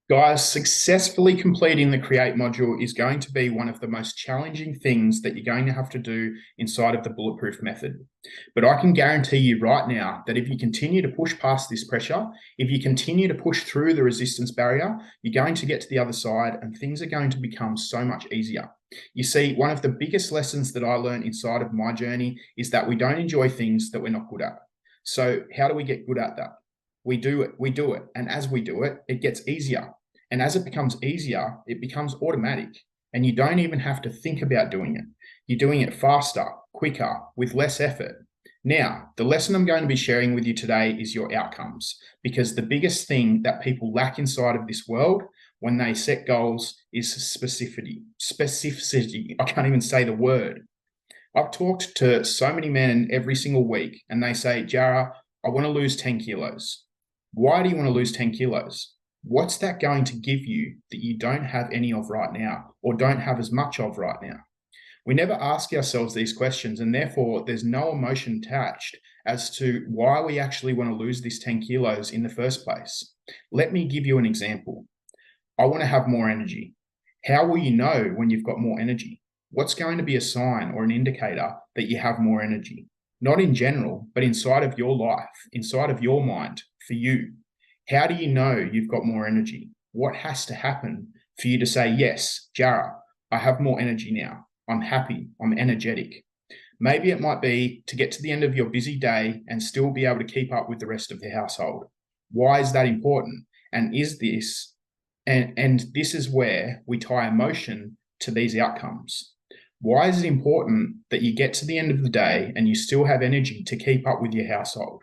Guys, successfully completing the Create module is going to be one of the most challenging things that you're going to have to do inside of the Bulletproof method. But I can guarantee you right now that if you continue to push past this pressure, if you continue to push through the resistance barrier, you're going to get to the other side and things are going to become so much easier. You see, one of the biggest lessons that I learned inside of my journey is that we don't enjoy things that we're not good at. So how do we get good at that? We do it. And as we do it, it gets easier. And as it becomes easier, it becomes automatic. And you don't even have to think about doing it. You're doing it faster, quicker, with less effort. Now, the lesson I'm going to be sharing with you today is your outcomes, because the biggest thing that people lack inside of this world when they set goals is specificity. I can't even say the word. I've talked to so many men every single week, and they say, Jara, I want to lose 10 kilos. Why do you want to lose 10 kilos? What's that going to give you that you don't have any of right now, or don't have as much of right now? We never ask ourselves these questions, and therefore there's no emotion attached as to why we actually want to lose this 10 kilos in the first place. Let me give you an example. I want to have more energy. How will you know when you've got more energy? What's going to be a sign or an indicator that you have more energy? Not in general, but inside of your life, inside of your mind, for you. How do you know you've got more energy? What has to happen for you to say, yes, Jara, I have more energy now. I'm happy. I'm energetic. Maybe it might be to get to the end of your busy day and still be able to keep up with the rest of the household. Why is that important? And is this, and this is where we tie emotion to these outcomes. Why is it important that you get to the end of the day and you still have energy to keep up with your household?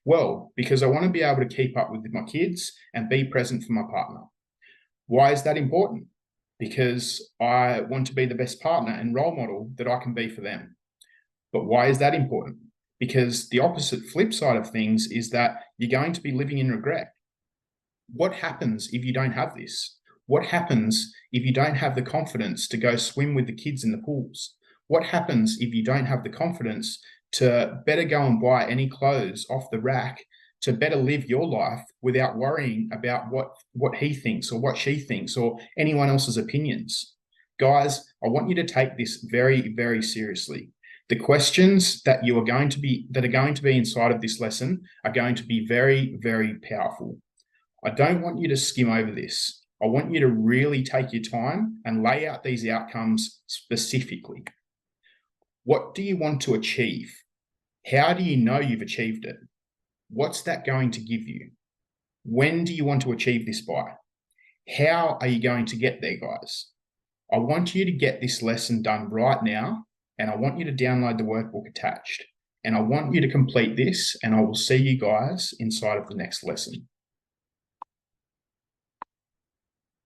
Well, because I want to be able to keep up with my kids and be present for my partner. Why is that important? Because I want to be the best partner and role model that I can be for them. But why is that important? Because the opposite flip side of things is that you're going to be living in regret. What happens if you don't have this? What happens if you don't have the confidence to go swim with the kids in the pools? What happens if you don't have the confidence to better go and buy any clothes off the rack, to better live your life without worrying about what he thinks or what she thinks or anyone else's opinions? Guys, I want you to take this very, very seriously. The questions that are going to be inside of this lesson are going to be very, very powerful. I don't want you to skim over this. I want you to really take your time and lay out these outcomes specifically. What do you want to achieve? How do you know you've achieved it? What's that going to give you? When do you want to achieve this by? How are you going to get there, guys? I want you to get this lesson done right now, and I want you to download the workbook attached. And I want you to complete this, and I will see you guys inside of the next lesson.